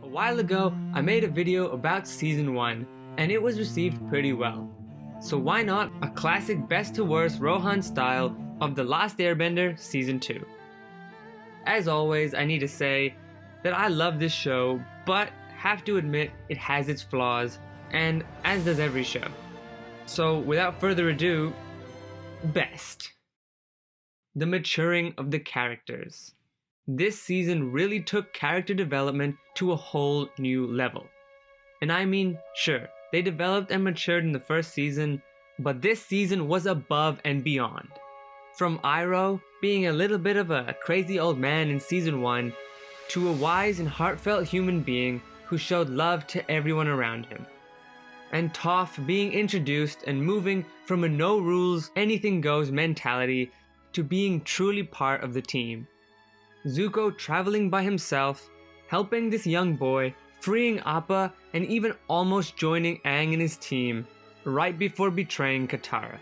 A while ago, I made a video about Season 1, and it was received pretty well. So why not a classic best to worst Rohan style of The Last Airbender Season 2. As always, I need to say that I love this show, but have to admit it has its flaws, and as does every show. So without further ado, best. The maturing of the characters. This season really took character development to a whole new level. And I mean, sure, they developed and matured in the first season, but this season was above and beyond. From Iroh being a little bit of a crazy old man in Season 1, to a wise and heartfelt human being who showed love to everyone around him. And Toph being introduced and moving from a no rules, anything goes mentality to being truly part of the team. Zuko traveling by himself, helping this young boy, freeing Appa, and even almost joining Aang and his team right before betraying Katara.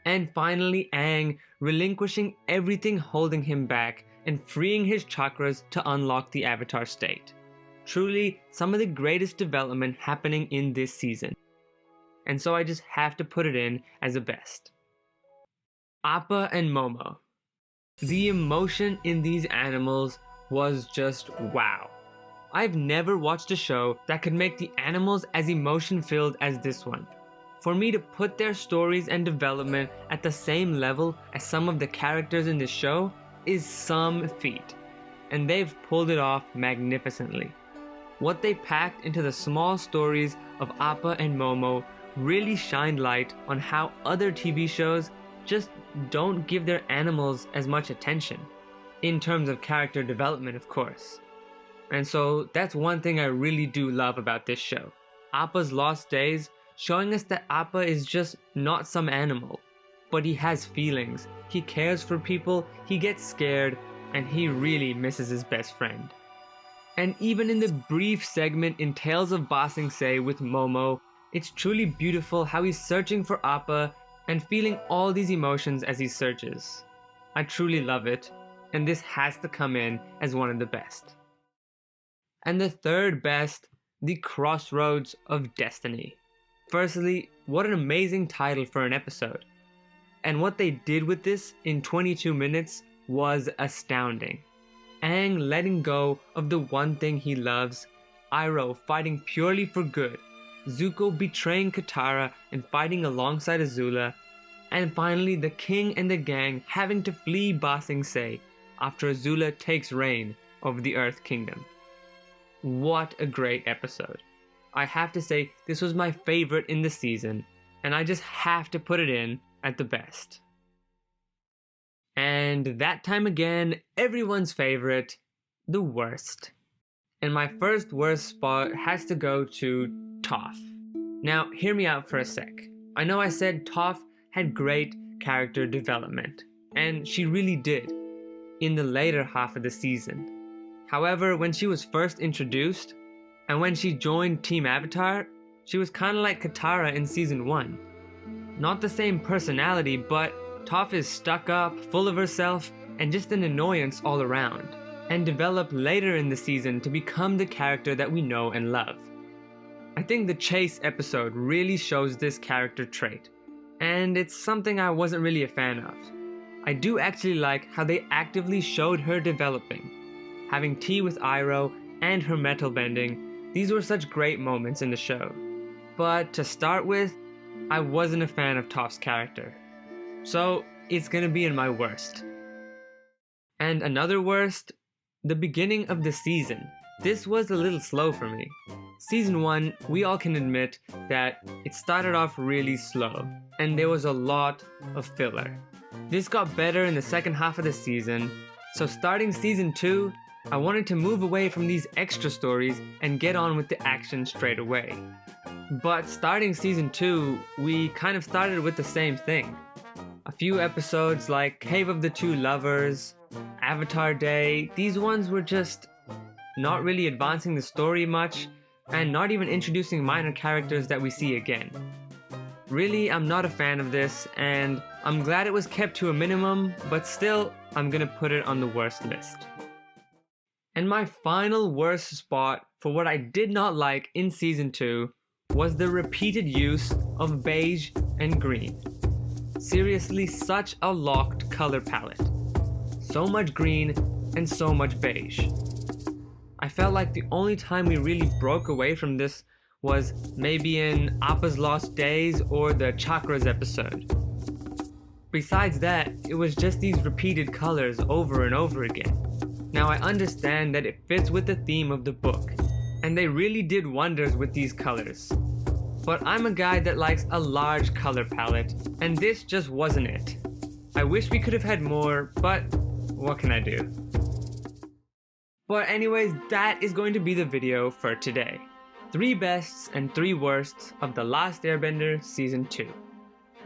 And finally Aang relinquishing everything holding him back and freeing his chakras to unlock the Avatar state. Truly some of the greatest development happening in this season. And so I just have to put it in as a best. Appa and Momo. The emotion in these animals was just wow. I've never watched a show that could make the animals as emotion-filled as this one. For me to put their stories and development at the same level as some of the characters in this show is some feat, and they've pulled it off magnificently. What they packed into the small stories of Appa and Momo really shined light on how other TV shows just don't give their animals as much attention, in terms of character development of course. And so that's one thing I really do love about this show. Appa's lost days, showing us that Appa is just not some animal, but he has feelings, he cares for people, he gets scared, and he really misses his best friend. And even in the brief segment in Tales of Ba Sing Se with Momo, it's truly beautiful how he's searching for Appa and feeling all these emotions as he searches. I truly love it, and this has to come in as one of the best. And the third best, the Crossroads of Destiny. Firstly, what an amazing title for an episode. And what they did with this in 22 minutes was astounding. Aang letting go of the one thing he loves, Iroh fighting purely for good, Zuko betraying Katara and fighting alongside Azula, and finally the king and the gang having to flee Ba Sing Se after Azula takes reign over the Earth Kingdom. What a great episode. I have to say this was my favorite in the season, and I just have to put it in at the best. And that time again, everyone's favorite, the worst. And my first worst spot has to go to Toph. Now, hear me out for a sec. I know I said Toph had great character development, and she really did, in the later half of the season. However, when she was first introduced, and when she joined Team Avatar, she was kinda like Katara in Season 1. Not the same personality, but Toph is stuck up, full of herself, and just an annoyance all around, and developed later in the season to become the character that we know and love. I think the Chase episode really shows this character trait, and it's something I wasn't really a fan of. I do actually like how they actively showed her developing. Having tea with Iroh and her metal bending, these were such great moments in the show. But to start with, I wasn't a fan of Toph's character. So it's gonna be in my worst. And another worst, the beginning of the season. This was a little slow for me. Season 1, we all can admit that it started off really slow, and there was a lot of filler. This got better in the second half of the season, so starting Season 2, I wanted to move away from these extra stories and get on with the action straight away. But starting Season 2, we kind of started with the same thing. A few episodes like Cave of the Two Lovers, Avatar Day, these ones were just not really advancing the story much, and not even introducing minor characters that we see again. Really, I'm not a fan of this, and I'm glad it was kept to a minimum, but still, I'm gonna put it on the worst list. And my final worst spot for what I did not like in Season 2 was the repeated use of beige and green. Seriously, such a locked color palette. So much green and so much beige. I felt like the only time we really broke away from this was maybe in Appa's Lost Days or the Chakras episode. Besides that, it was just these repeated colors over and over again. Now I understand that it fits with the theme of the book, and they really did wonders with these colors. But I'm a guy that likes a large color palette, and this just wasn't it. I wish we could have had more, but what can I do? But anyways, that is going to be the video for today. 3 bests and 3 worsts of The Last Airbender Season 2.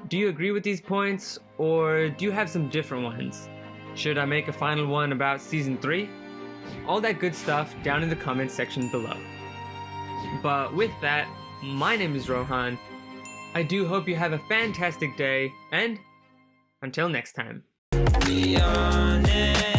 Do you agree with these points, or do you have some different ones? Should I make a final one about Season 3? All that good stuff down in the comments section below. But with that, my name is Rohan. I do hope you have a fantastic day, and until next time. Be honest.